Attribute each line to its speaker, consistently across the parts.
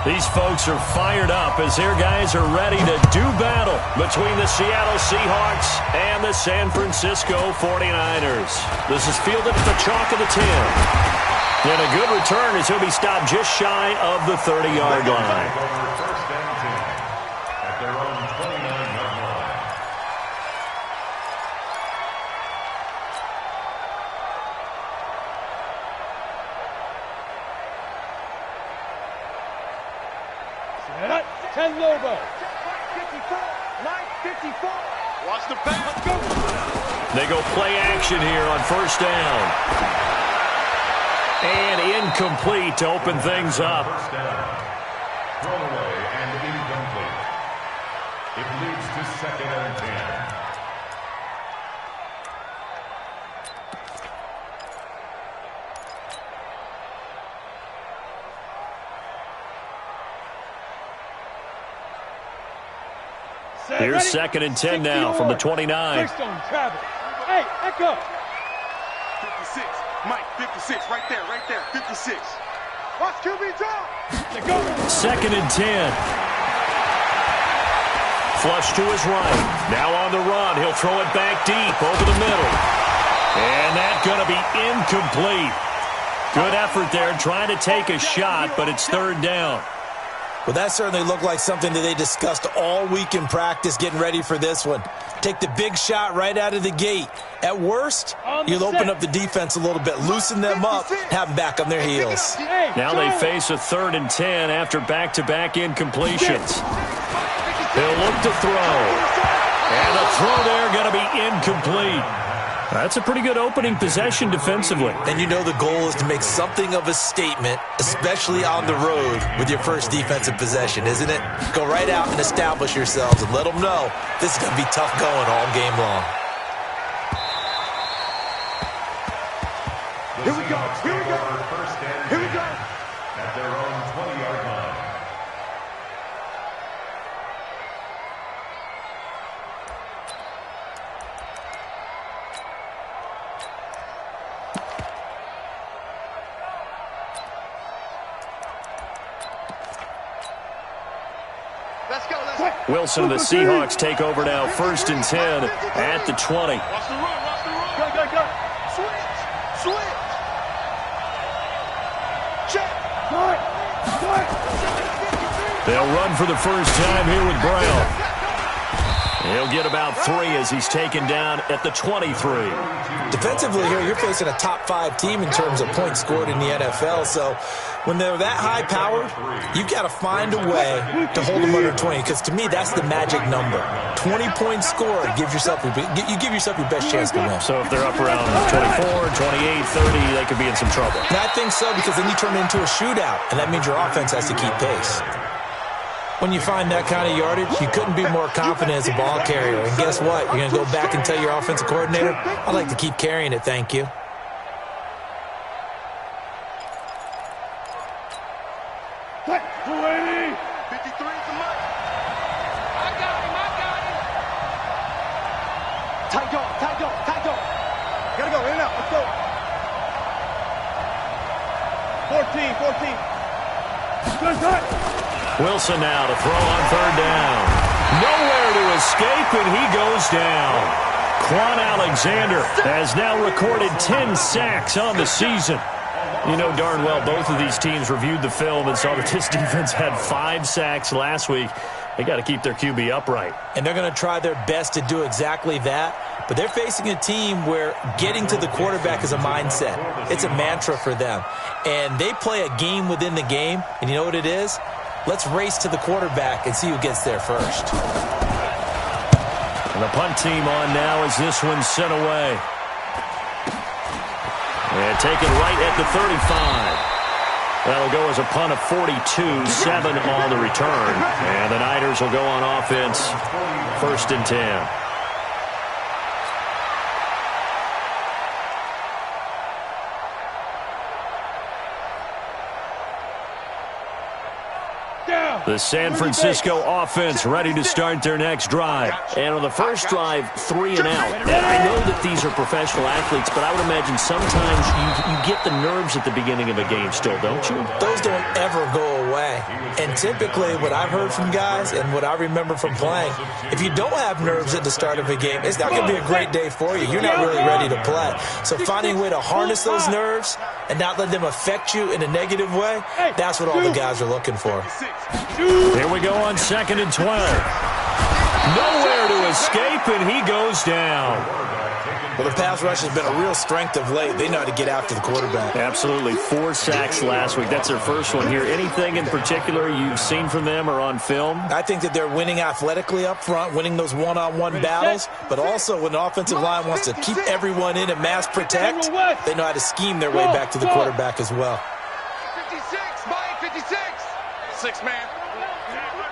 Speaker 1: These folks are fired up as their guys are ready to do battle between the Seattle Seahawks and the San Francisco 49ers. This is fielded at the chalk of the 10. And a good return as he'll be stopped just shy of the 30-yard line.
Speaker 2: First and 10 at their own 29-yard line.
Speaker 3: Set up, 10 Lobo. 54, 54. Watch the pass. Let's go.
Speaker 1: They go play action here on first down. And incomplete to open things up.
Speaker 2: First down. Thrown away and incomplete. It leads to second and 10.
Speaker 1: Here's second and 10 now from the 29.
Speaker 3: First on Travis. Hey, echo.
Speaker 4: 56. Mike, 56. Right there, 56.
Speaker 3: Watch QB drop.
Speaker 1: Second and 10. Flush to his right. Now on the run. He'll throw it back deep over the middle. And that's going to be incomplete. Good effort there trying to take a shot, but it's third down.
Speaker 5: Well, that certainly looked like something that they discussed all week in practice getting ready for this one. Take the big shot right out of the gate. At worst, you'll open up the defense a little bit, loosen them up, have them back on their heels.
Speaker 1: Now they face a third and 10 after back-to-back incompletions. They'll look to throw. And the throw there going to be incomplete. That's a pretty good opening possession defensively.
Speaker 5: And you know the goal is to make something of a statement, especially on the road with your first defensive possession, isn't it? Go right out and establish yourselves and let them know this is going to be tough going all game long.
Speaker 4: Here we go.
Speaker 2: First and 10 at their own 20-yard line.
Speaker 1: Wilson and the Seahawks take over now, first and 10 at the 20.
Speaker 4: Watch the run. Go. Switch. Check.
Speaker 1: They'll run for the first time here with Brown. He'll get about 3 as he's taken down at the 23.
Speaker 5: Defensively here, you're facing a top-5 team in terms of points scored in the NFL, so when they're that high-powered, you've got to find a way to hold them under 20, because to me, that's the magic number. 20 points scored, you give yourself your best chance to win.
Speaker 1: So if they're up around 24, 28, 30, they could be in some trouble.
Speaker 5: And I think so, because then you turn it into a shootout, and that means your offense has to keep pace. When you find that kind of yardage, you couldn't be more confident as a ball carrier. And guess what? You're going to go back and tell your offensive coordinator, I'd like to keep carrying it, thank you.
Speaker 3: Tight go. Gotta go, in and out, let's go. 14.
Speaker 1: Wilson now to throw on third down. Nowhere to escape, and he goes down. Quan Alexander has now recorded 10 sacks on the season. You know darn well both of these teams reviewed the film and saw that this defense had 5 sacks last week. They got to keep their QB upright.
Speaker 5: And they're going to try their best to do exactly that. But they're facing a team where getting to the quarterback is a mindset. It's a mantra for them. And they play a game within the game. And you know what it is? Let's race to the quarterback and see who gets there first.
Speaker 1: And the punt team on now as this one's sent away. And taken right at the 35. That'll go as a punt of 42, 7 on the return. And the Niners will go on offense, first and 10. The San Francisco offense ready to start their next drive. And on the first drive, 3 and out. And I know that these are professional athletes, but I would imagine sometimes you get the nerves at the beginning of a game still, don't you?
Speaker 5: Those don't ever go away. way. And typically what I've heard from guys and what I remember from playing, if you don't have nerves at the start of a game, it's not going to be a great day for you. You're not really ready to play. So finding a way to harness those nerves and not let them affect you in a negative way, that's what all the guys are looking for.
Speaker 1: Here we go on 2nd and 12. Nowhere to escape, and he goes down.
Speaker 5: Well, the pass rush has been a real strength of late. They know how to get after the quarterback.
Speaker 1: Absolutely. 4 sacks last week. That's their first one here. Anything in particular you've seen from them or on film?
Speaker 5: I think that they're winning athletically up front, winning those one-on-one battles, but also when the offensive line wants to keep everyone in and mass protect, they know how to scheme their way back to the quarterback as well.
Speaker 4: 56, Mike, 56. 6 man.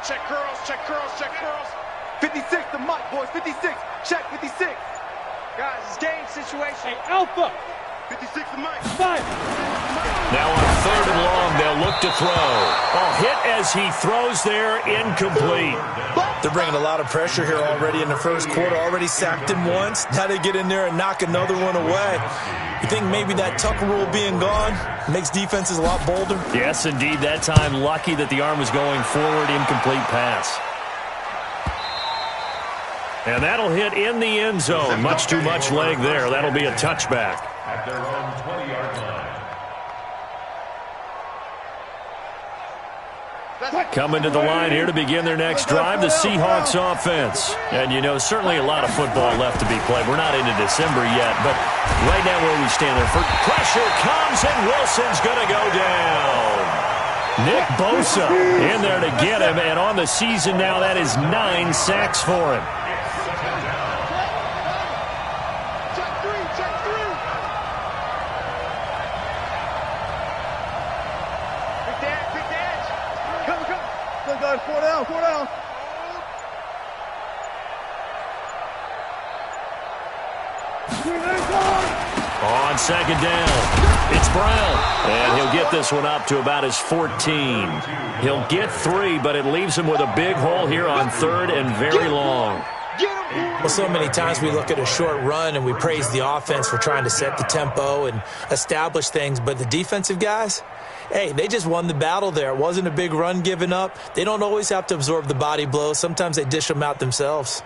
Speaker 4: Check curls, check curls, check curls. 56 to Mike, boys, 56. Check 56.
Speaker 3: Guys, it's game situation. Hey, Alpha.
Speaker 4: 56 to Mike.
Speaker 3: 5.
Speaker 1: Now on 3rd and long, they'll look to throw. Oh, hit as he throws there, incomplete.
Speaker 5: They're bringing a lot of pressure here already in the first quarter. Already sacked him once. Now they get in there and knock another one away. You think maybe that Tucker rule being gone makes defenses a lot bolder?
Speaker 1: Yes, indeed. That time, lucky that the arm was going forward, incomplete pass. And that'll hit in the end zone. Much too much leg there. That'll be a touchback.
Speaker 2: At their own 20-yard line.
Speaker 1: Coming to the line here to begin their next drive, the Seahawks offense. And, you know, certainly a lot of football left to be played. We're not into December yet, but right now where we stand there, pressure comes, and Wilson's going to go down. Nick Bosa in there to get him, and on the season now, that is 9 sacks for him.
Speaker 3: Four down.
Speaker 1: On 2nd down, it's Brown, and he'll get this one up to about his 14. He'll get 3, but it leaves him with a big hole here on 3rd and very long.
Speaker 5: Well, so many times we look at a short run and we praise the offense for trying to set the tempo and establish things, but the defensive guys, hey, they just won the battle there. It wasn't a big run given up. They don't always have to absorb the body blows. Sometimes they dish them out themselves.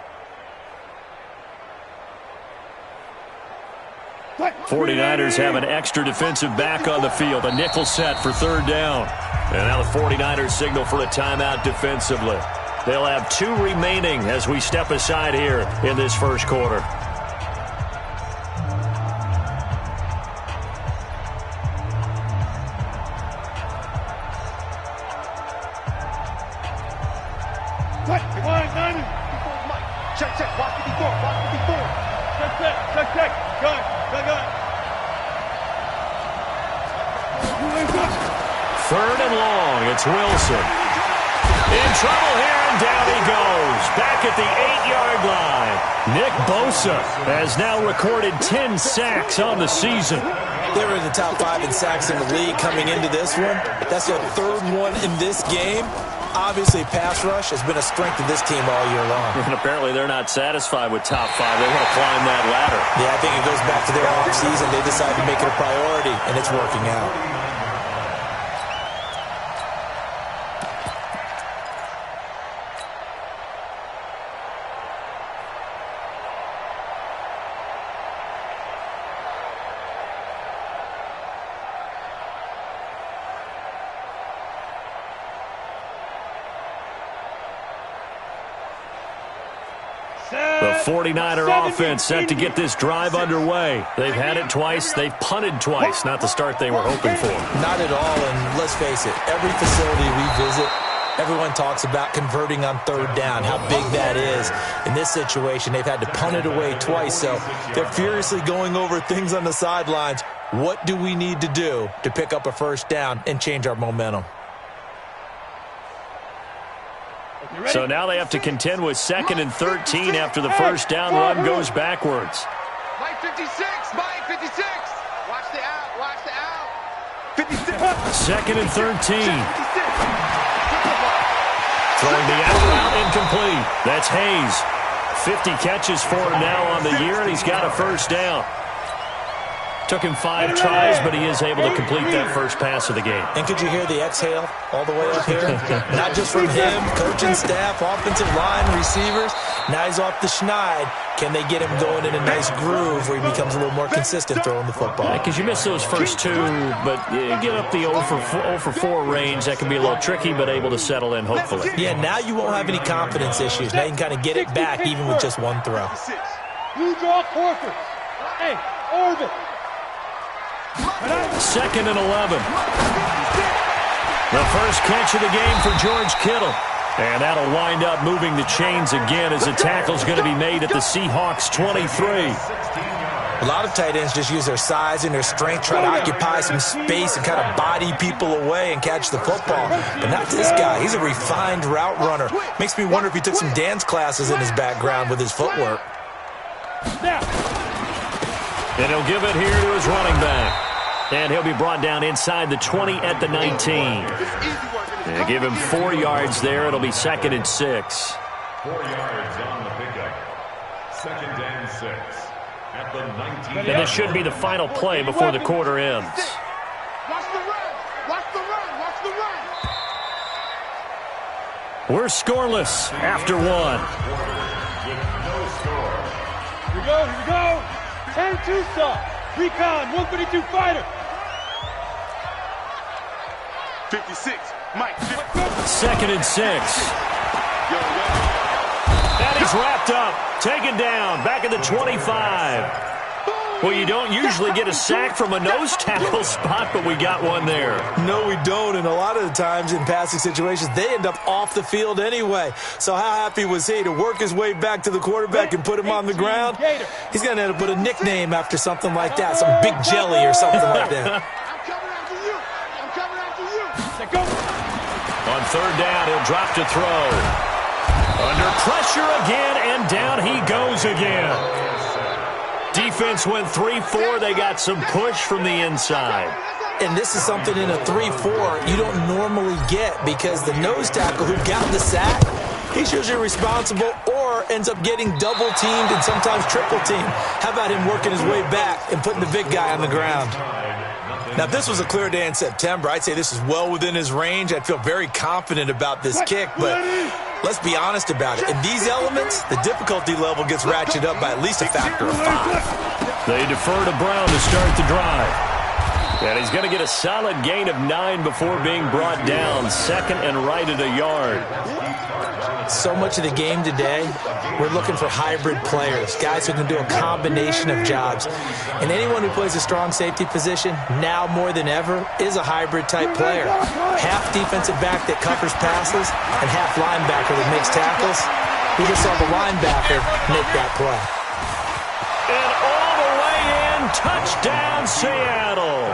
Speaker 1: 49ers have an extra defensive back on the field. A nickel set for 3rd down. And now the 49ers signal for a timeout defensively. They'll have 2 remaining as we step aside here in this first quarter.
Speaker 4: Check, watch 54, watch 54.
Speaker 3: Check. Gun.
Speaker 1: 3rd and long, it's Wilson. In trouble here, and down he goes. Back at the 8-yard line. Nick Bosa has now recorded 10 sacks on the season.
Speaker 5: They were in the top 5 in sacks in the league coming into this one. That's their 3rd one in this game. Obviously, pass rush has been a strength of this team all year long.
Speaker 1: And apparently they're not satisfied with top 5. They want to climb that ladder.
Speaker 5: Yeah, I think it goes back to their offseason. They decided to make it a priority, and it's working out.
Speaker 1: The 49er offense set to get this drive underway. They've had it twice. They've punted twice. Not the start they were hoping for.
Speaker 5: Not at all, and let's face it, every facility we visit, everyone talks about converting on 3rd down, how big that is. In this situation, they've had to punt it away twice, so they're furiously going over things on the sidelines. What do we need to do to pick up a 1st down and change our momentum?
Speaker 1: So now they have to contend with 2nd and 13 after the 1st down run goes backwards.
Speaker 4: Mike 56, Mike 56. Watch the out. 56.
Speaker 1: 2nd and 13. Throwing the out route incomplete. That's Hayes. 50 catches for him now on the year, and he's got a 1st down. Took him 5 tries, but he is able to complete that first pass of the game.
Speaker 5: And could you hear the exhale all the way up here? Not just from him, coaching staff, offensive line, receivers. Now he's off the schneid. Can they get him going in a nice groove where he becomes a little more consistent throwing the football?
Speaker 1: Because you miss those first 2, but you get up the 0 for 4 range. That can be a little tricky, but able to settle in, hopefully.
Speaker 5: Yeah, now you won't have any confidence issues. Now you can kind of get it back even with just one throw.
Speaker 3: You draw Corker. Hey, orbit.
Speaker 1: 2nd and 11. The first catch of the game for George Kittle. And that'll wind up moving the chains again as the tackle's going to be made at the Seahawks 23.
Speaker 5: A lot of tight ends just use their size and their strength, try to occupy some space and kind of body people away and catch the football. But not this guy. He's a refined route runner. Makes me wonder if he took some dance classes in his background with his footwork.
Speaker 1: And he'll give it here to his running back. And he'll be brought down inside the 20 at the 19. And give him 4 yards there. It'll be 2nd and 6.
Speaker 2: 4 yards on the pickup. 2nd and 6 at the 19.
Speaker 1: And this should be the final play before the quarter ends.
Speaker 4: Watch the run. Watch the run. Watch the run.
Speaker 1: We're scoreless after 1.
Speaker 2: No score.
Speaker 3: Here we go, here we go. 10-2 stop. Recon, 132 fighter.
Speaker 4: 56. Mike.
Speaker 1: 2nd and 6. And he's wrapped up. Taken down. Back at the 25. Well, you don't usually get a sack from a nose tackle spot, but we got one there.
Speaker 5: No, we don't. And a lot of the times in passing situations, they end up off the field anyway. So how happy was he to work his way back to the quarterback and put him on the ground? He's going to end up with a nickname after something like that, some Big Jelly or something like that.
Speaker 4: I'm coming after you. I'm coming after you.
Speaker 3: Go.
Speaker 1: On 3rd down, he'll drop to throw. Under pressure again, and down he goes again. Defense went 3-4. They got some push from the inside.
Speaker 5: And this is something in a 3-4 you don't normally get because the nose tackle who got the sack, he's usually responsible or ends up getting double-teamed and sometimes triple-teamed. How about him working his way back and putting the big guy on the ground? Now, if this was a clear day in September, I'd say this is well within his range. I'd feel very confident about this kick, but let's be honest about it. In these elements, the difficulty level gets ratcheted up by at least a factor of 5.
Speaker 1: They defer to Brown to start the drive. And he's going to get a solid gain of 9 before being brought down. 2nd and right at a yard.
Speaker 5: So much of the game today, we're looking for hybrid players, guys who can do a combination of jobs. And anyone who plays a strong safety position, now more than ever, is a hybrid-type player. Half defensive back that covers passes and half linebacker that makes tackles. We just saw the linebacker make that play.
Speaker 1: And all the way in, touchdown Seattle.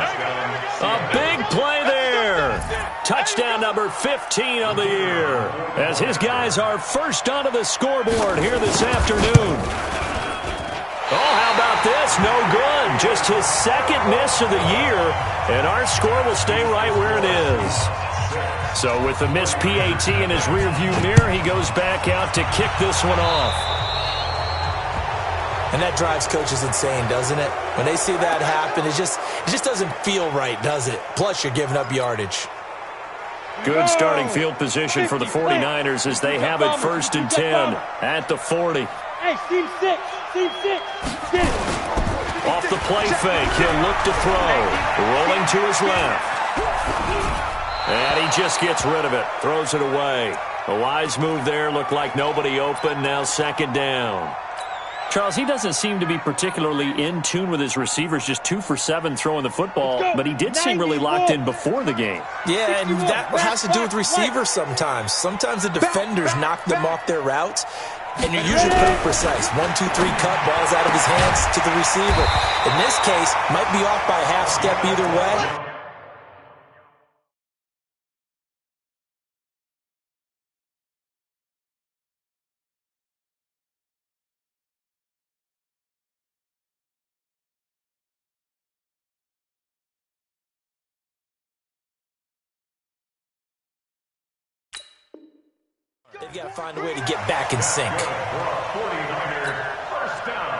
Speaker 1: A big play there. Touchdown number 15 of the year as his guys are first onto the scoreboard here this afternoon. Oh, how about this? No good. Just his 2nd miss of the year, and our score will stay right where it is. So with the missed PAT in his rearview mirror, he goes back out to kick this one off.
Speaker 5: And that drives coaches insane, doesn't it? When they see that happen, it just doesn't feel right, does it? Plus, you're giving up yardage.
Speaker 1: Good starting field position for the 49ers as they have it 1st and 10 at the 40.
Speaker 3: Hey, team 6. Team 6. Get it.
Speaker 1: Off the play fake, he'll look to throw. Rolling to his left. And he just gets rid of it. Throws it away. A wise move there. Looked like nobody open. Now 2nd down. Charles, he doesn't seem to be particularly in tune with his receivers, just 2 for 7 throwing the football, but he did seem really locked in before the game.
Speaker 5: Yeah, and that has to do with receivers sometimes. Sometimes the defenders knock them off their routes, and you're usually pretty precise. 1, 2, 3 cut, ball's out of his hands to the receiver. In this case, might be off by a half step either way. They've got to find a way to get back in sync.
Speaker 2: 49er first down.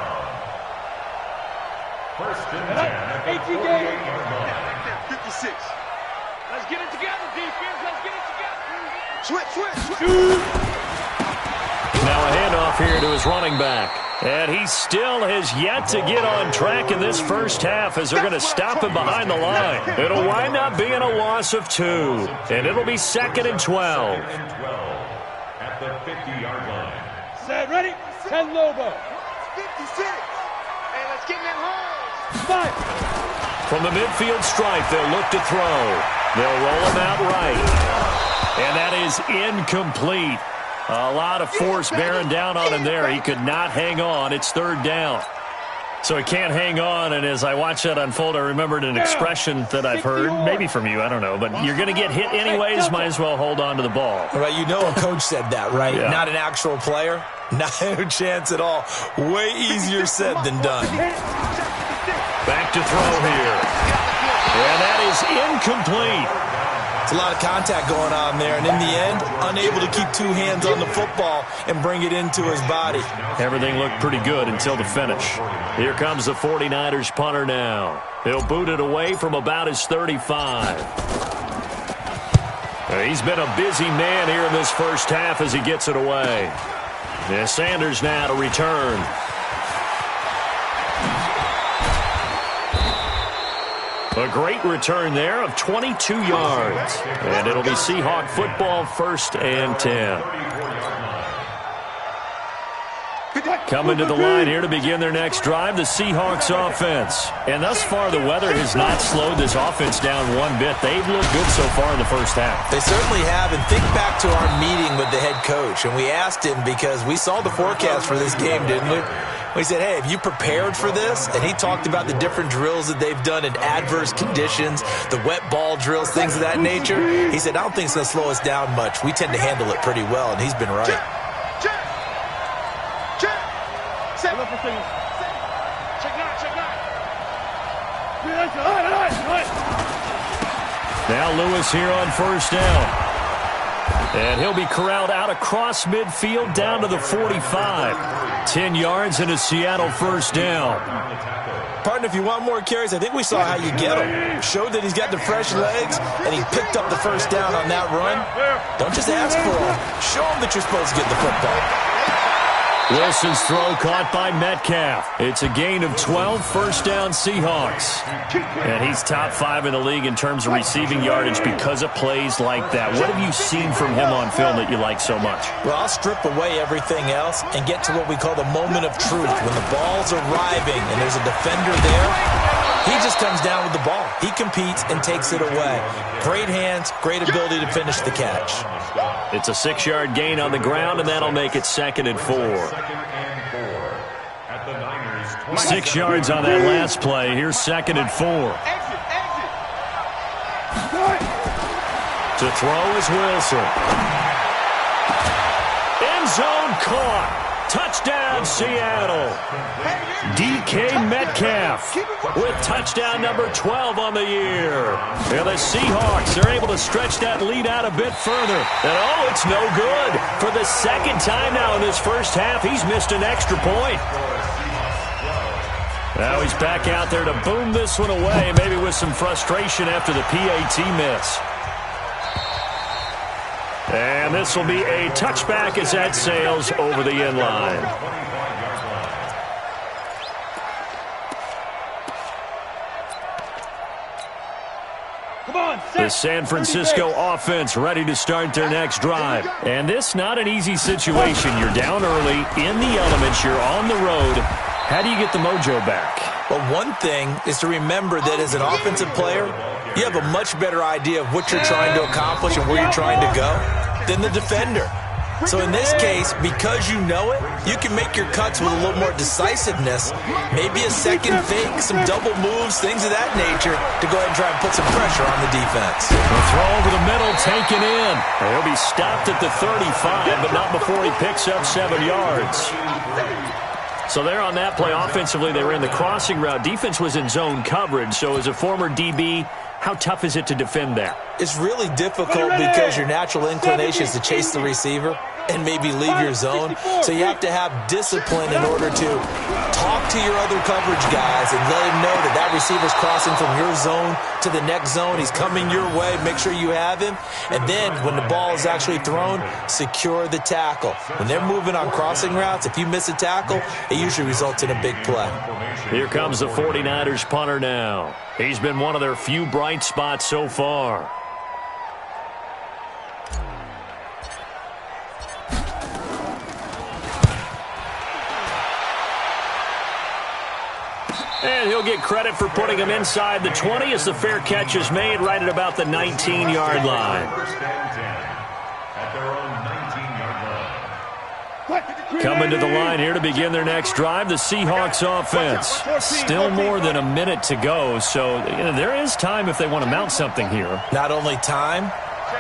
Speaker 2: First and 10 at the 48-yard line.
Speaker 4: 56.
Speaker 3: Let's get it together, defense. Let's get it together.
Speaker 4: Switch.
Speaker 1: Now a handoff here to his running back. And he still has yet to get on track in this first half as they're going to stop him behind the line. It'll wind up being a loss of 2. And it'll be 2nd and 12.
Speaker 2: At the 50-yard line.
Speaker 3: Set, ready? 10 Lobo.
Speaker 4: 56. Hey, let's get in that hole.
Speaker 3: 5.
Speaker 1: From the midfield stripe, they'll look to throw. They'll roll him out right. And that is incomplete. A lot of force bearing down on him there. He could not hang on. It's 3rd down. So he can't hang on, and as I watch that unfold, I remembered an expression that I've heard, maybe from you, I don't know, but you're going to get hit anyways, might as well hold on to the ball.
Speaker 5: Right, you know a coach said that, right?
Speaker 1: Yeah.
Speaker 5: Not an actual player. No chance at all. Way easier said than done.
Speaker 1: Back to throw here. And that is incomplete.
Speaker 5: It's a lot of contact going on there, and in the end, unable to keep 2 hands on the football and bring it into his body.
Speaker 1: Everything looked pretty good until the finish. Here comes the 49ers punter now. He'll boot it away from about his 35. He's been a busy man here in this first half as he gets it away. And Sanders now to return. A great return there of 22 yards. And it'll be Seahawk football, 1st and 10. Coming to the line here to begin their next drive, the Seahawks offense. And thus far, the weather has not slowed this offense down one bit. They've looked good so far in the first half.
Speaker 5: They certainly have, and think back to our meeting with the head coach, and we asked him because we saw the forecast for this game, didn't we? We said, hey, have you prepared for this? And he talked about the different drills that they've done in adverse conditions, the wet ball drills, things of that nature. He said, I don't think it's going to slow us down much. We tend to handle it pretty well, and he's been right.
Speaker 4: Check. Set. Check now.
Speaker 1: Now Lewis here on 1st down. And he'll be corralled out across midfield down to the 45. 10 yards and a Seattle 1st down.
Speaker 5: Partner, if you want more carries, I think we saw how you get him. Showed that he's got the fresh legs, and he picked up the 1st down on that run. Don't just ask for him. Show him that you're supposed to get the football.
Speaker 1: Wilson's throw caught by Metcalf. It's a gain of 12, 1st down Seahawks. And he's top 5 in the league in terms of receiving yardage because of plays like that. What have you seen from him on film that you like so much?
Speaker 5: Well, I'll strip away everything else and get to what we call the moment of truth. When the ball's arriving and there's a defender there, he just comes down with the ball. He competes and takes it away. Great hands, great ability to finish the catch.
Speaker 1: It's a 6-yard gain on the ground, and that'll make it 2nd and 4. 6 yards on that last play. Here's 2nd and 4. To throw is Wilson. End zone caught. Touchdown, Seattle. DK Metcalf with touchdown number 12 on the year. And the Seahawks are able to stretch that lead out a bit further. And oh, it's no good. For the 2nd time now in this first half, he's missed an extra point. Now he's back out there to boom this one away, maybe with some frustration after the PAT miss. And this will be a touchback as that sails over the end line. The San Francisco offense ready to start their next drive. And this not an easy situation. You're down early, in the elements, you're on the road. How do you get the mojo back?
Speaker 5: Well, one thing is to remember that as an offensive player, you have a much better idea of what you're trying to accomplish and where you're trying to go than the defender. So in this case, because you know it, you can make your cuts with a little more decisiveness, maybe a second fake, some double moves, things of that nature, to go ahead and try and put some pressure on the defense.
Speaker 1: The throw over the middle, taken in. He'll be stopped at the 35, but not before he picks up 7 yards. So there on that play, offensively, they ran the crossing route. Defense was in zone coverage, so as a former DB, How tough is it to defend that?
Speaker 5: It's really difficult because your natural inclination is to chase the receiver and maybe leave your zone. So you have to have discipline in order to talk to your other coverage guys and let him know that that receiver's crossing from your zone to the next zone. He's coming your way. Make sure you have him. And then when the ball is actually thrown, secure the tackle. When they're moving on crossing routes, if you miss a tackle, it usually results in a big play.
Speaker 1: Here comes the 49ers punter now. He's been one of their few bright spots so far. And he'll get credit for putting him inside the 20 as the fair catch is made right at about the 19-yard line. Coming to the line here to begin their next drive, the Seahawks offense. Still more than a minute to go, so there is time if they want to mount something here.
Speaker 5: Not only time,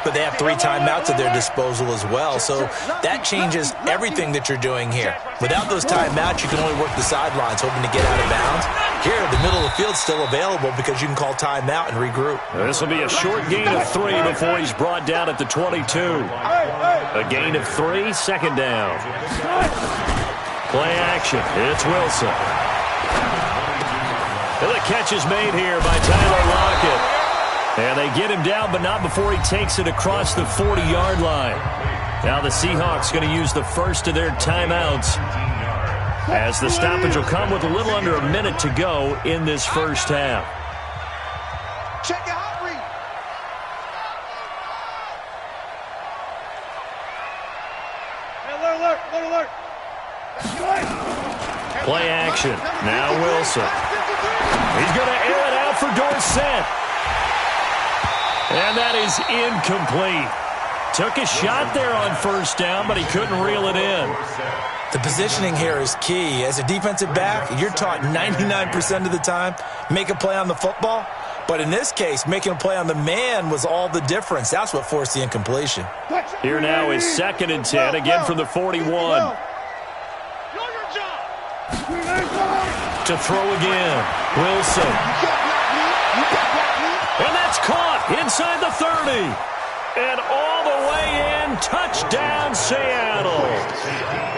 Speaker 5: but they have 3 timeouts at their disposal as well. So that changes everything that you're doing here. Without those timeouts, you can only work the sidelines, hoping to get out of bounds. Here, the middle of the field's still available because you can call timeout and regroup.
Speaker 1: This will be a short gain of 3 before he's brought down at the 22. A gain of 3, second down. Play action. It's Wilson. And the catch is made here by Tyler Lockett. And they get him down, but not before he takes it across the 40-yard line. Now the Seahawks going to use the first of their timeouts, as the stoppage will come with a little under a minute to go in this first half.
Speaker 4: Check your hot read.
Speaker 3: Alert.
Speaker 1: Play action. Now Wilson. He's going to air it out for Dorsett. And that is incomplete. Took a shot there on first down, but he couldn't reel it in.
Speaker 5: The positioning here is key. As a defensive back, you're taught 99% of the time, make a play on the football. But in this case, making a play on the man was all the difference. That's what forced the incompletion.
Speaker 1: Here now is 2nd and 10, again from the 41. To throw again, Wilson. And that's caught inside the 30. And all the way in, touchdown Seattle.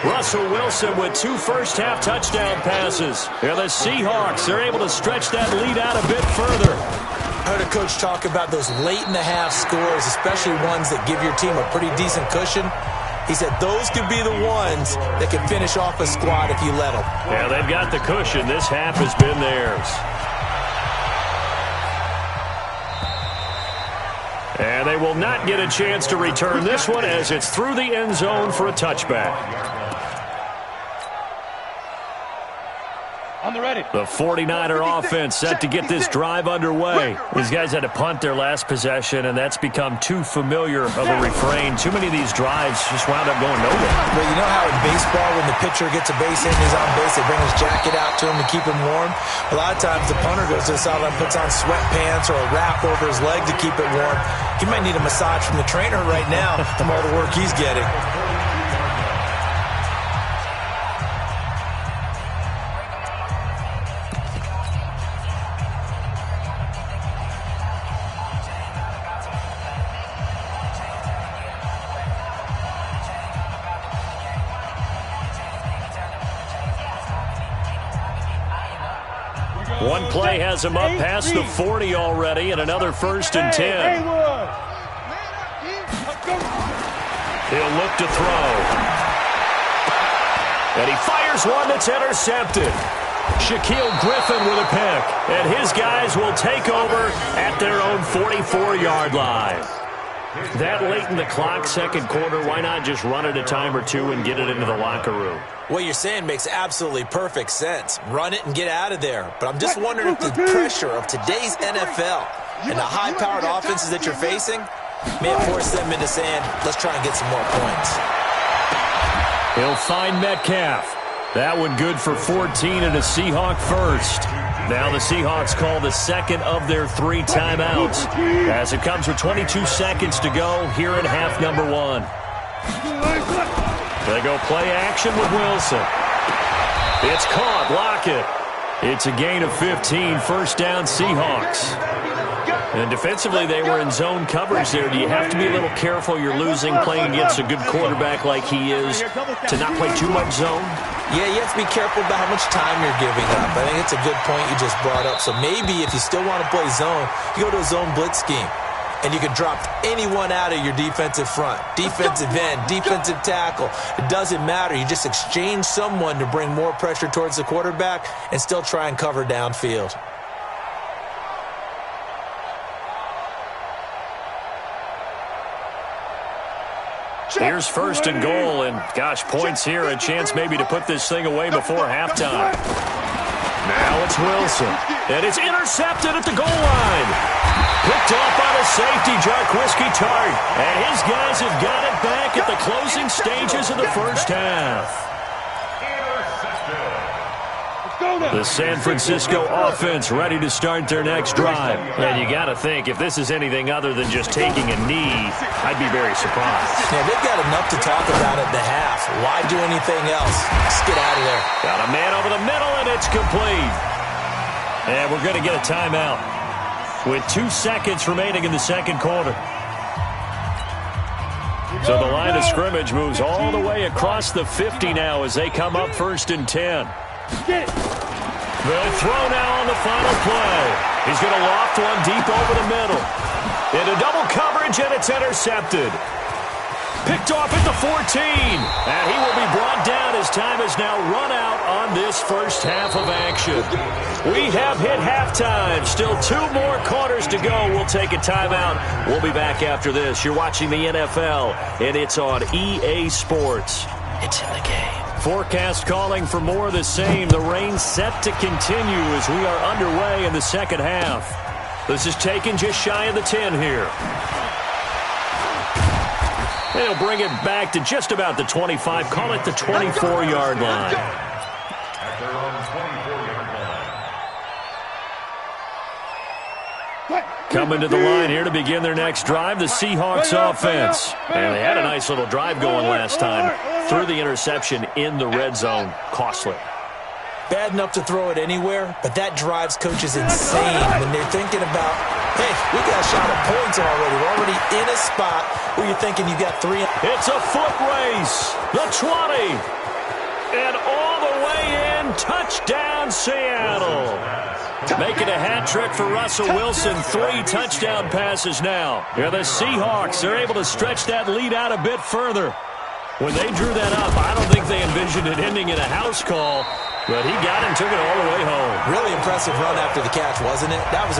Speaker 1: Russell Wilson with 2 first-half touchdown passes. And the Seahawks, they're able to stretch that lead out a bit further.
Speaker 5: I heard a coach talk about those late-in-the-half scores, especially ones that give your team a pretty decent cushion. He said those could be the ones that can finish off a squad if you let them.
Speaker 1: Yeah, they've got the cushion. This half has been theirs. And they will not get a chance to return this one as it's through the end zone for a touchback.
Speaker 3: On the ready.
Speaker 1: The 49er offense set to get this drive underway. These guys had to punt their last possession, and that's become too familiar of a refrain. Too many of these drives just wound up going nowhere.
Speaker 5: Well, you know how in baseball, when the pitcher gets a base hit and he's on base, they bring his jacket out to him to keep him warm? A lot of times the punter goes to the sideline, puts on sweatpants or a wrap over his leg to keep it warm. He might need a massage from the trainer right now from all the work he's getting.
Speaker 1: One play has him up past the 40 already, and another 1st and 10. He'll look to throw. And he fires one that's intercepted. Shaquille Griffin with a pick. And his guys will take over at their own 44-yard line. That late in the clock, second quarter, why not just run it a time or two and get it into the locker room?
Speaker 5: What you're saying makes absolutely perfect sense. Run it and get out of there. But I'm just wondering if the pressure of today's NFL and the high-powered offenses that you're facing may have forced them into saying, let's try and get some more points.
Speaker 1: He'll find Metcalf. That one good for 14 and a Seahawk first. Now the Seahawks call the second of their 3 timeouts as it comes with 22 seconds to go here in half number 1. They go play action with Wilson. It's caught. Lockett. It's a gain of 15. First down Seahawks. And defensively, they were in zone coverage there. Do you have to be a little careful? You're losing playing against a good quarterback like he is to not play too much zone?
Speaker 5: Yeah, you have to be careful about how much time you're giving up. I think it's a good point you just brought up. So maybe if you still want to play zone, you go to a zone blitz scheme. And you can drop anyone out of your defensive front. Defensive end, defensive tackle. It doesn't matter. You just exchange someone to bring more pressure towards the quarterback and still try and cover downfield.
Speaker 1: Here's first and goal, and gosh, points here, a chance maybe to put this thing away before halftime. Now it's Wilson, and it's intercepted at the goal line. Picked off by the safety, Jarquiski Tart, and his guys have got it back at the closing stages of the first half. The San Francisco offense ready to start their next drive. And you got to think, if this is anything other than just taking a knee, I'd be very surprised.
Speaker 5: Yeah, they've got enough to talk about at the half. Why do anything else? Just get out of there.
Speaker 1: Got a man over the middle, and it's complete. And we're going to get a timeout with 2 seconds remaining in the second quarter. So the line of scrimmage moves all the way across the 50 now as they come up first and 10. The throw now on the final play. He's going to loft one deep over the middle. Into double coverage, and it's intercepted. Picked off at the 14. And he will be brought down as time has now run out on this first half of action. We have hit halftime. Still 2 more quarters to go. We'll take a timeout. We'll be back after this. You're watching the NFL, and it's on EA Sports. It's in the game. Forecast calling for more of the same. The rain set to continue as we are underway in the second half. This is taken just shy of the 10 here. They'll bring it back to just about the 25. Call it the 24-yard line.
Speaker 2: At their own 24-yard line.
Speaker 1: Coming to the line here to begin their next drive, the Seahawks offense. And they had a nice little drive going last time. Threw the interception in the red zone. Costly.
Speaker 5: Bad enough to throw it anywhere, but that drives coaches insane when they're thinking about, hey, we got a shot at points already. We're already in a spot where you're thinking you got 3.
Speaker 1: It's a foot race. The 20. And all the way in. Touchdown, Seattle. Making a hat trick for Russell Wilson. 3 touchdown passes now. Yeah, the Seahawks are able to stretch that lead out a bit further. When they drew that up, I don't think they envisioned it ending in a house call, but he got it and took it all the way home.
Speaker 5: Really impressive run after the catch, wasn't it? That was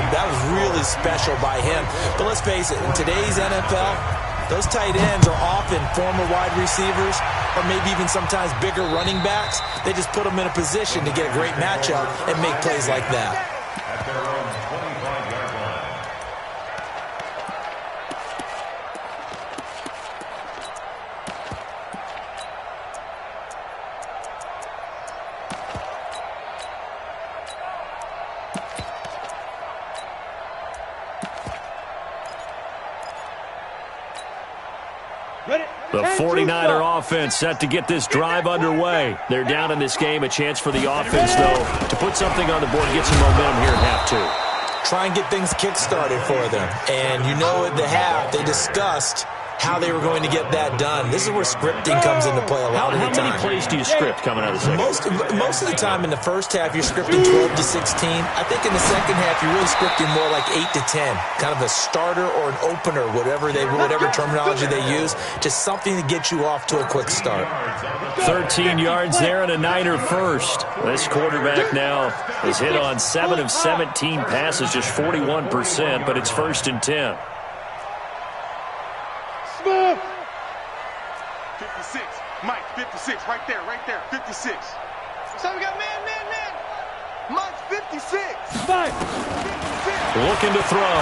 Speaker 5: really special by him. But let's face it, in today's NFL, those tight ends are often former wide receivers or maybe even sometimes bigger running backs. They just put them in a position to get a great matchup and make plays like that.
Speaker 2: At their own 25-yard line.
Speaker 1: The 49er offense set to get this drive underway. They're down in this game. A chance for the offense, though, to put something on the board, get some momentum here in half 2.
Speaker 5: Try and get things kick-started for them. And you know at the half, they discussed how they were going to get that done. This is where scripting comes into play a lot of the time.
Speaker 1: How many plays do you script coming out of the second?
Speaker 5: Most of the time in the first half, you're scripting 12 to 16. I think in the second half, you're really scripting more like 8 to 10. Kind of a starter or an opener, whatever terminology they use. Just something to get you off to a quick start.
Speaker 1: 13 yards there and a Niner first. This quarterback now has hit on 7 of 17 passes, just 41%, but it's first and 10.
Speaker 4: 56. Mike, 56. Right there. 56. So we got man. Mike's 56.
Speaker 3: 5.
Speaker 4: 56.
Speaker 1: Looking to throw.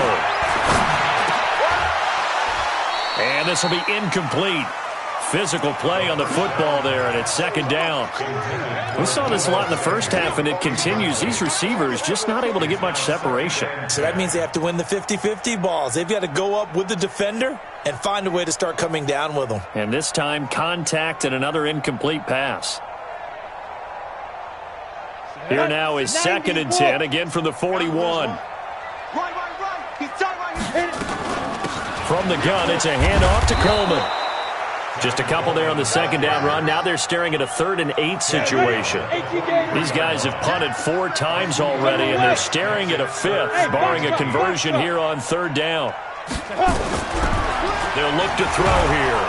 Speaker 1: And this will be incomplete. Physical play on the football there, and it's second down. We saw this a lot in the first half, and it continues. These receivers just not able to get much separation.
Speaker 5: So that means they have to win the 50-50 balls. They've got to go up with the defender and find a way to start coming down with them.
Speaker 1: And this time, contact and another incomplete pass. Here now is second and 10, again from the 41.
Speaker 4: Right. He's tight right
Speaker 1: From the gun, it's a handoff to Coleman. Just a couple there on the second down run. Now they're staring at a 3rd and 8 situation. These guys have punted 4 times already, and they're staring at a 5th, barring a conversion here on 3rd down. They'll look to throw here.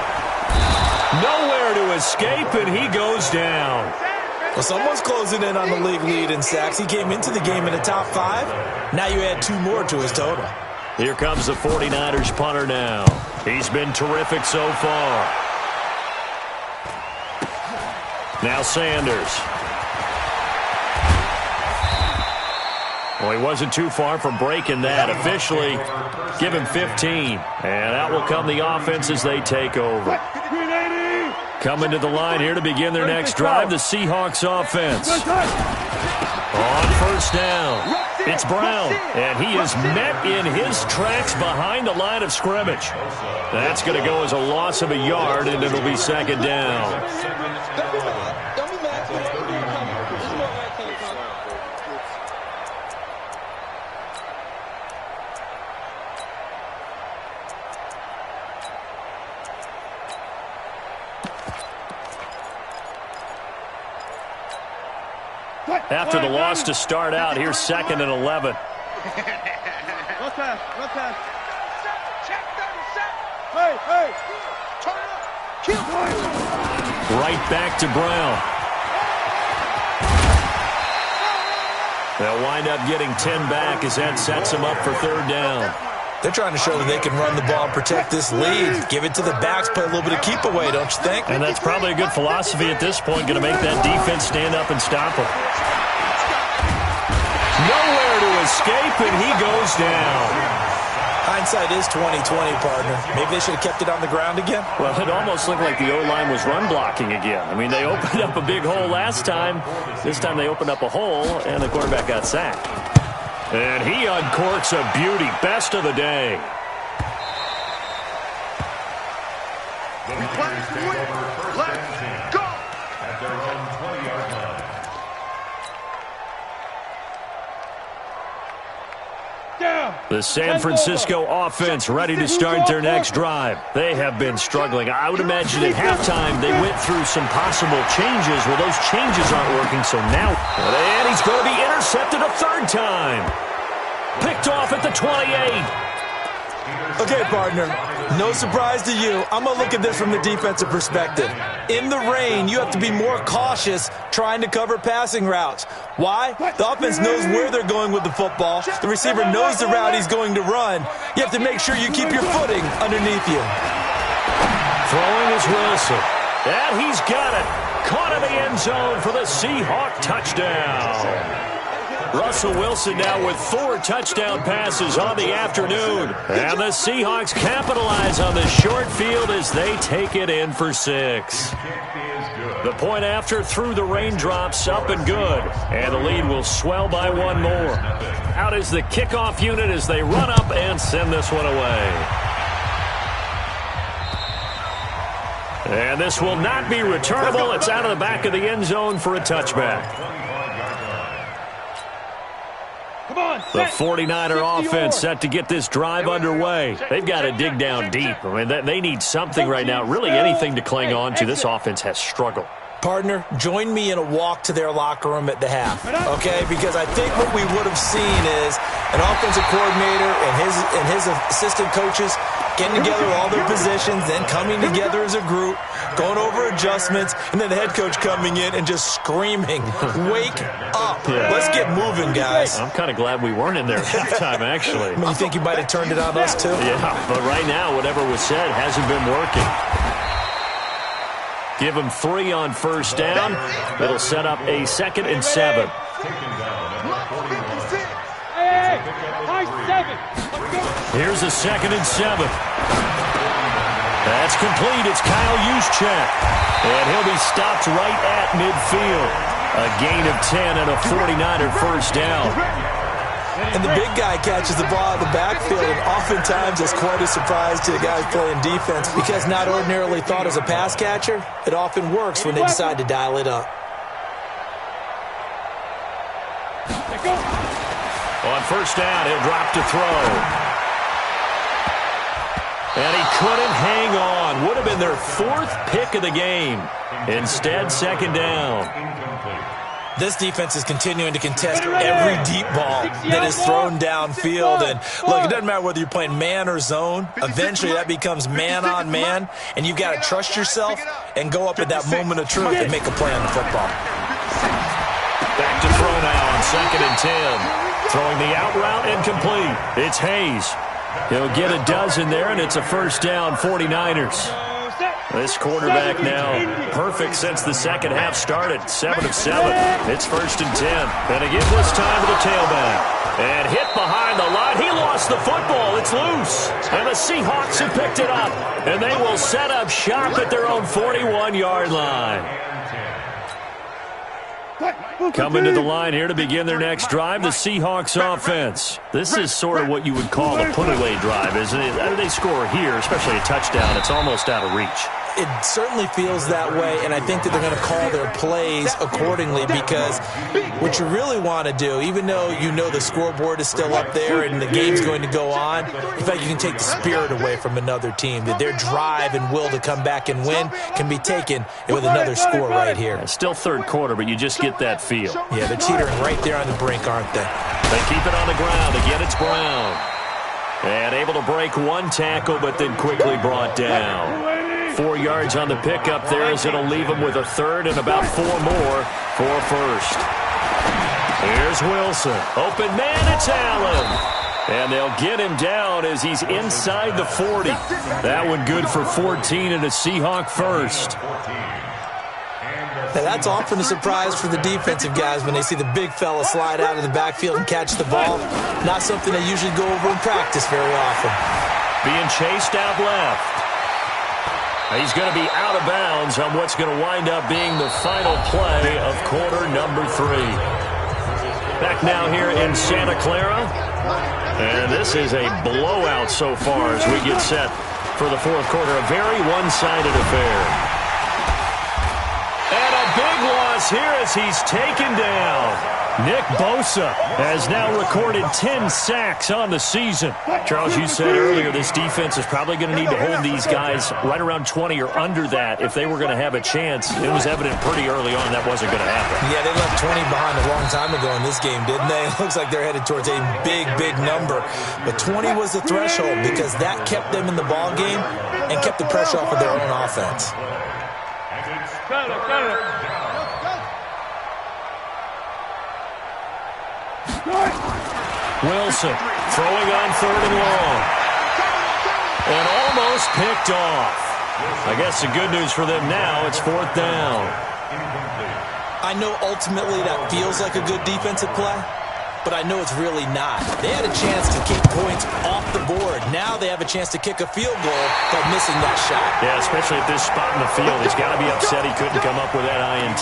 Speaker 1: Nowhere to escape, and he goes down.
Speaker 5: Well, someone's closing in on the league lead in sacks. He came into the game in the top 5. Now you add 2 more to his total.
Speaker 1: Here comes the 49ers punter now. He's been terrific so far. Now Sanders. Well, he wasn't too far from breaking that. Officially, give him 15. And out will come the offense as they take over. Coming to the line here to begin their next drive, the Seahawks offense. On first down, it's Brown, and he is met in his tracks behind the line of scrimmage. That's going to go as a loss of a yard, and it'll be 2nd down. After the loss to start out, here's 2nd and 11. Right back to Brown. They'll wind up getting 10 back as that sets them up for 3rd down.
Speaker 5: They're trying to show that they can run the ball and protect this lead. Give it to the backs, play a little bit of keep away, don't you think?
Speaker 1: And that's probably a good philosophy at this point, going to make that defense stand up and stop them. Nowhere to escape, and he goes down.
Speaker 5: Hindsight is 20/20, partner. Maybe they should have kept it on the ground again.
Speaker 1: Well, it almost looked like the O-line was run blocking again. I mean, they opened up a big hole last time. This time they opened up a hole, and the quarterback got sacked. And he uncorks a beauty. Best of the day.
Speaker 4: Let's go!
Speaker 2: At their own 20-yard line.
Speaker 1: The San Francisco offense ready to start their next drive. They have been struggling. I would imagine at halftime they went through some possible changes. Well, those changes aren't working, so now... And he's going to be intercepted a 3rd time. Picked off at the 28.
Speaker 5: Okay, partner, no surprise to you. I'm going to look at this from the defensive perspective. In the rain, you have to be more cautious trying to cover passing routes. Why? The offense knows where they're going with the football. The receiver knows the route he's going to run. You have to make sure you keep your footing underneath you.
Speaker 1: Throwing is Wilson. And he's got it. Caught in the end zone for the Seahawk touchdown. Russell Wilson now with 4 touchdown passes on the afternoon. And the Seahawks capitalize on the short field as they take it in for 6. The point after through the raindrops, up and good. And the lead will swell by 1 more. Out is the kickoff unit as they run up and send this one away. And this will not be returnable. It's out of the back of the end zone for a touchback. The 49er offense set to get this drive underway. They've got to dig down deep. I mean, they need something right now, really anything to cling on to. This offense has struggled.
Speaker 5: Partner, join me in a walk to their locker room at the half, okay? Because I think what we would have seen is an offensive coordinator and his assistant coaches getting together all their positions, then coming together as a group, going over adjustments, and then the head coach coming in and just screaming, wake up. Yeah. Let's get moving, guys.
Speaker 1: I'm kind of glad we weren't in there at halftime, actually.
Speaker 5: I mean, you think you might have turned it on us, too?
Speaker 1: Yeah, but right now, whatever was said hasn't been working. Give him 3 on first down. It'll set up a 2nd and 7. Here's a 2nd and 7. That's complete. It's Kyle Juszczyk. And he'll be stopped right at midfield. A gain of 10 and a 49er first down.
Speaker 5: And the big guy catches the ball in the backfield, and oftentimes it's quite a surprise to the guys playing defense because not ordinarily thought as a pass catcher, it often works when they decide to dial it up. On
Speaker 1: first down, he'll drop to throw. And he couldn't hang on. Would have been their 4th pick of the game. Instead, second down.
Speaker 5: This defense is continuing to contest every deep ball that is thrown downfield. And look, it doesn't matter whether you're playing man or zone. Eventually, that becomes man on man. And you've got to trust yourself and go up at that moment of truth and make a play on the football.
Speaker 1: Back to throw now on 2nd and 10. Throwing the out route incomplete. It's Hayes. He'll get a dozen there, and it's a first down, 49ers. This quarterback now perfect since the second half started. 7 of 7. It's 1st and 10. And again this time to the tailback. And hit behind the line. He lost the football. It's loose. And the Seahawks have picked it up. And they will set up shop at their own 41-yard line. Coming to the line here to begin their next drive, the Seahawks offense. This is sort of what you would call a put-away drive, isn't it? How do they score here, especially a touchdown? It's almost out of reach.
Speaker 5: It certainly feels that way, and I think that they're going to call their plays accordingly because what you really want to do, even though you know the scoreboard is still up there and the game's going to go on, in fact, you can take the spirit away from another team, that their drive and will to come back and win can be taken with another score right here.
Speaker 1: It's still third quarter, but you just get that feel.
Speaker 5: Yeah, they're teetering right there on the brink, aren't they?
Speaker 1: They keep it on the ground. Again, it's Brown. And able to break one tackle, but then quickly brought down. 4 yards on the pickup there as it'll leave him with a third and about 4 more for first. Here's Wilson. Open man, it's Allen. And they'll get him down as he's inside the 40. That one good for 14 and a Seahawk first.
Speaker 5: Now that's often a surprise for the defensive guys when they see the big fella slide out of the backfield and catch the ball. Not something they usually go over in practice very often.
Speaker 1: Being chased out left. He's going to be out of bounds on what's going to wind up being the final play of quarter number 3. Back now here in Santa Clara. And this is a blowout so far as we get set for the fourth quarter. A very one-sided affair. And a big loss here as he's taken down. Nick Bosa has now recorded 10 sacks on the season. Charles, you said earlier this defense is probably going to need to hold these guys right around 20 or under that if they were going to have a chance. It was evident pretty early on that wasn't going to happen.
Speaker 5: Yeah, they left 20 behind a long time ago in this game, didn't they? It looks like they're headed towards a big, big number. But 20 was the threshold because that kept them in the ball game and kept the pressure off of their own offense.
Speaker 1: Wilson throwing on 3rd and long. And almost picked off. I guess the good news for them now, it's 4th down.
Speaker 5: I know ultimately that feels like a good defensive play, but I know it's really not. They had a chance to keep points off the board. Now they have a chance to kick a field goal by missing that shot.
Speaker 1: Yeah, especially at this spot in the field. He's got to be upset he couldn't come up with that INT.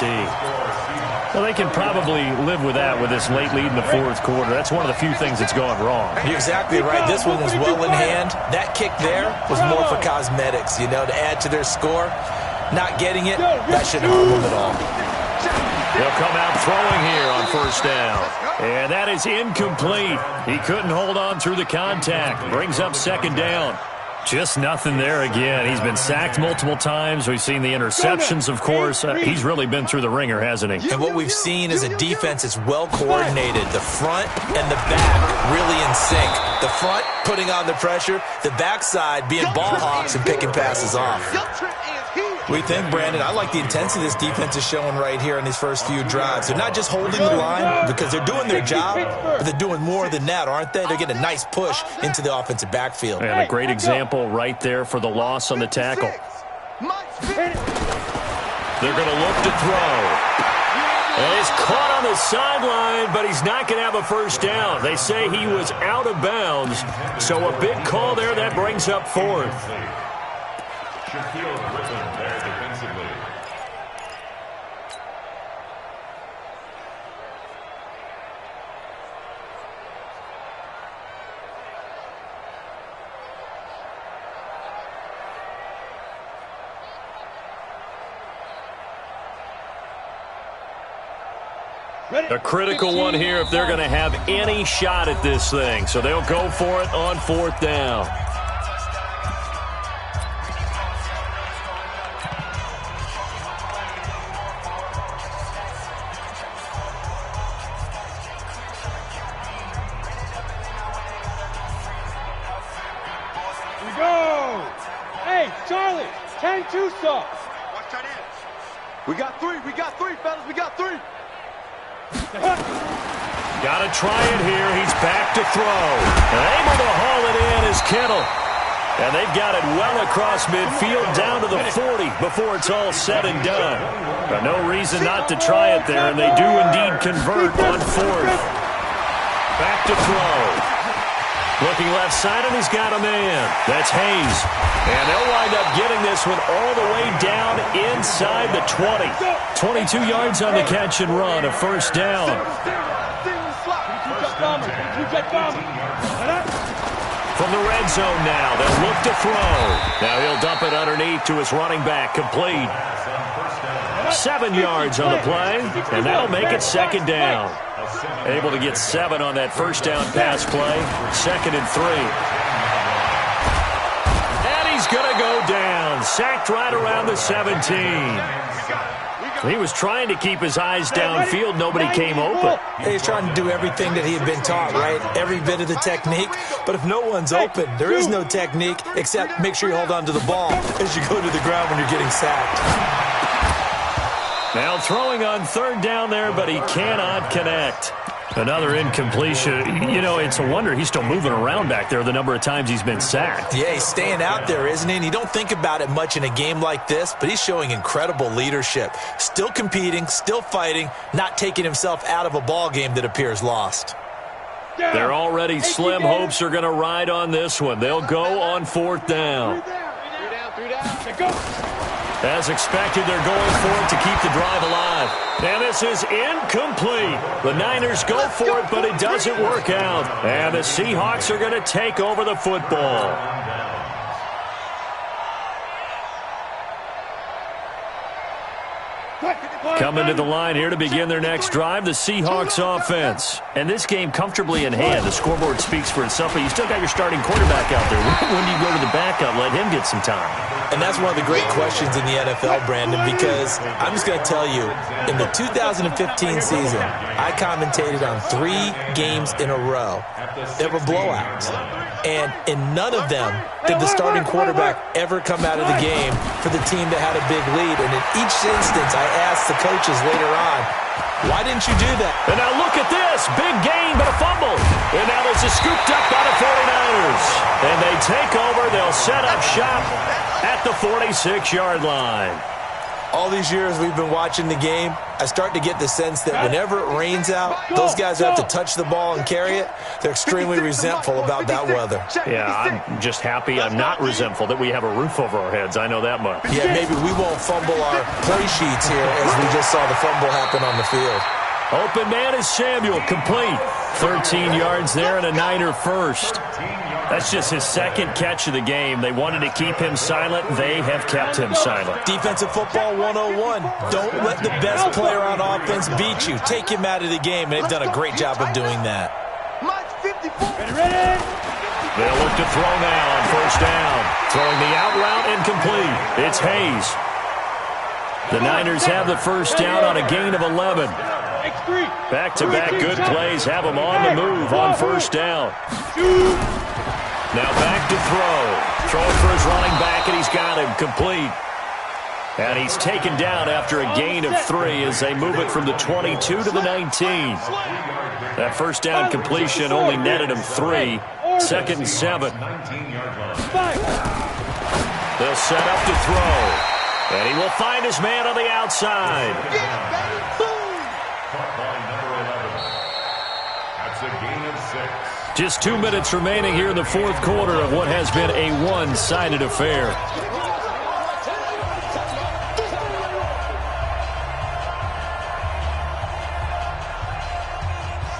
Speaker 1: Well, they can probably live with that with this late lead in the fourth quarter. That's one of the few things that's gone wrong.
Speaker 5: You're exactly right. This one was well in hand. That kick there was more for cosmetics, you know, to add to their score. Not getting it, that shouldn't harm them at all.
Speaker 1: They'll come out throwing here on 1st down. And that is incomplete. He couldn't hold on through the contact. Brings up 2nd down. Just nothing there again. He's been sacked multiple times. We've seen the interceptions, of course. He's really been through the ringer, hasn't he?
Speaker 5: And what we've seen is a defense that's well coordinated. The front and the back really in sync. The front putting on the pressure. The backside being ball hawks and picking passes off. We think, Brandon, I like the intensity this defense is showing right here in these first few drives. They're not just holding the line because they're doing their job, but they're doing more than that, aren't they? They're getting a nice push into the offensive backfield.
Speaker 1: And a great example right there for the loss on the tackle. They're going to look to throw. And he's caught on the sideline, but he's not going to have a first down. They say he was out of bounds, so a big call there that brings up 4th.
Speaker 2: There defensively.
Speaker 1: A critical one here if they're going to have any shot at this thing. So they'll go for it on 4th down.
Speaker 3: Shoe soft.
Speaker 4: Watch tight end. We got three, fellas, we got three.
Speaker 1: Got to try it here. He's back to throw. And able to haul it in is Kittle. And they've got it well across midfield down to the 40 before it's all said and done. But no reason not to try it there, and they do indeed convert on fourth. Back to throw. Looking left side, and he's got a man. That's Hayes. And they'll wind up getting this one all the way down inside the 20. 22 yards on the catch and run, a first down. From the red zone now, they'll look to throw. Now he'll dump it underneath to his running back, complete. 7 yards on the play, and that'll make it second down. Able to get 7 on that first down pass play. 2nd and 3. And he's going to go down. Sacked right around the 17. He was trying to keep his eyes downfield. Nobody came open.
Speaker 5: He's trying to do everything that he had been taught, right? Every bit of the technique. But if no one's open, there is no technique except make sure you hold on to the ball as you go to the ground when you're getting sacked.
Speaker 1: Now throwing on third down there, but he cannot connect. Another incompletion. You know, it's a wonder he's still moving around back there the number of times he's been sacked.
Speaker 5: Yeah, he's staying out there, isn't he? And you don't think about it much in a game like this, but he's showing incredible leadership. Still competing, still fighting, not taking himself out of a ball game that appears lost.
Speaker 1: Their already slim hopes are going to ride on this one. They'll go on fourth down.
Speaker 3: 3 down. Go.
Speaker 1: As expected, they're going for it to keep the drive alive. And this is incomplete. The Niners go for it, but it doesn't work out. And the Seahawks are going to take over the football. Coming to the line here to begin their next drive, the Seahawks offense. And this game comfortably in hand. The scoreboard speaks for itself, but you still got your starting quarterback out there. When do you go to the backup? Let him get some time.
Speaker 5: And that's one of the great questions in the NFL, Brandon, because I'm just going to tell you, in the 2015 season, I commentated on 3 games in a row that were blowouts. And in none of them did the starting quarterback ever come out of the game for the team that had a big lead. And in each instance, I asked the coaches later on, why didn't you do that?
Speaker 1: And now look at this. Big gain, but a fumble. And now this is scooped up by the 49ers. And they take over. They'll set up shop at the 46-yard line.
Speaker 5: All these years we've been watching the game, I start to get the sense that whenever it rains out, those guys who have to touch the ball and carry it, they're extremely resentful about that weather.
Speaker 1: Yeah, I'm just happy I'm not resentful that we have a roof over our heads. I know that much.
Speaker 5: Yeah, maybe we won't fumble our play sheets here as we just saw the fumble happen on the field.
Speaker 1: Open man is Samuel, complete. 13 yards there and a Niner first. That's just his second catch of the game. They wanted to keep him silent. They have kept him silent.
Speaker 5: Defensive football 101. Don't let the best player on offense beat you. Take him out of the game, and they've done a great job of doing that.
Speaker 1: They'll look to throw now on first down. Throwing the out route incomplete. It's Hayes. The Niners have the first down on a gain of 11. Back-to-back good plays have them on the move on first down. Now back to throw. Throwing for his running back, and he's got him complete. And he's taken down after a gain of 3 as they move it from the 22 to the 19. That first down completion only netted him 3. 2nd and 7. They'll set up to throw. And he will find his man on the outside.
Speaker 2: That's a gain of 6.
Speaker 1: Just 2 minutes remaining here in the fourth quarter of what has been a one-sided affair.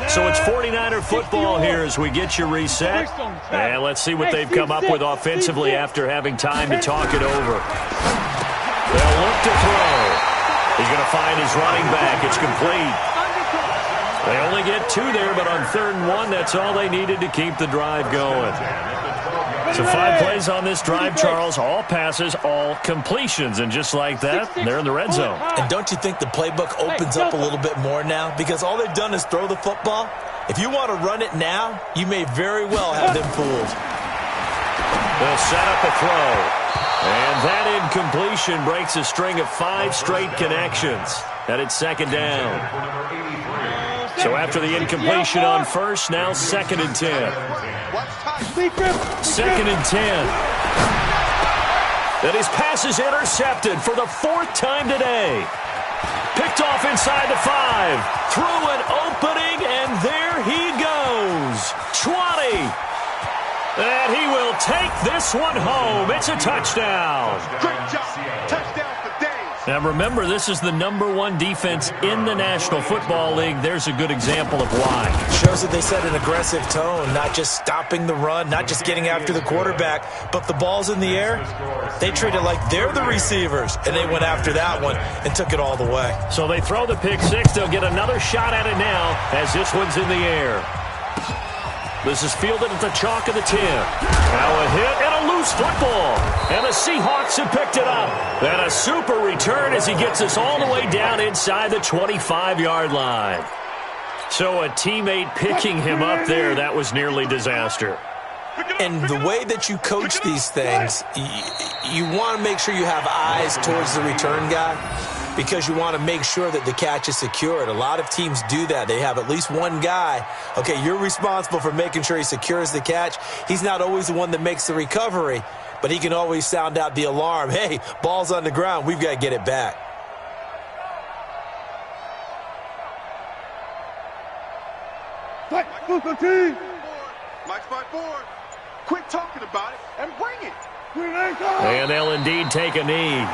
Speaker 1: So it's 49er football here as we get you reset. And let's see what they've come up with offensively after having time to talk it over. They'll look to throw. He's going to find his running back. It's complete. They only get 2 there, but on 3rd and 1, that's all they needed to keep the drive going. So 5 plays on this drive, Charles. All passes, all completions. And just like that, they're in the red zone.
Speaker 5: And don't you think the playbook opens up a little bit more now? Because all they've done is throw the football. If you want to run it now, you may very well have them fooled.
Speaker 1: They'll set up a throw. And that incompletion breaks a string of 5 straight connections. And it's second down. So after the incompletion on first, now 2nd and 10. 2nd and 10. And his pass is intercepted for the 4th time today. Picked off inside the 5. Through an opening, and there he goes. 20. And he will take this one home. It's a touchdown.
Speaker 4: Great job. Touchdown for days.
Speaker 1: Now remember, this is the #1 defense in the National Football League. There's a good example of why.
Speaker 5: Shows that they set an aggressive tone, not just stopping the run, not just getting after the quarterback, but the ball's in the air. They treat it like they're the receivers, and they went after that one and took it all the way.
Speaker 1: So they throw the pick six. They'll get another shot at it now as this one's in the air. This is fielded at the chalk of the 10. Now a hit and a loose football. And the Seahawks have picked it up. And a super return as he gets us all the way down inside the 25-yard line. So a teammate picking him up there, that was nearly disaster.
Speaker 5: And the way that you coach these things, you want to make sure you have eyes towards the return guy, because you want to make sure that the catch is secured. A lot of teams do that. They have at least one guy. Okay, you're responsible for making sure he secures the catch. He's not always the one that makes the recovery, but he can always sound out the alarm. Hey, ball's on the ground. We've got to get it back.
Speaker 4: Mike's by 4. Quit talking about it and bring it.
Speaker 1: And they'll indeed take a knee.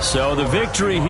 Speaker 1: So the victory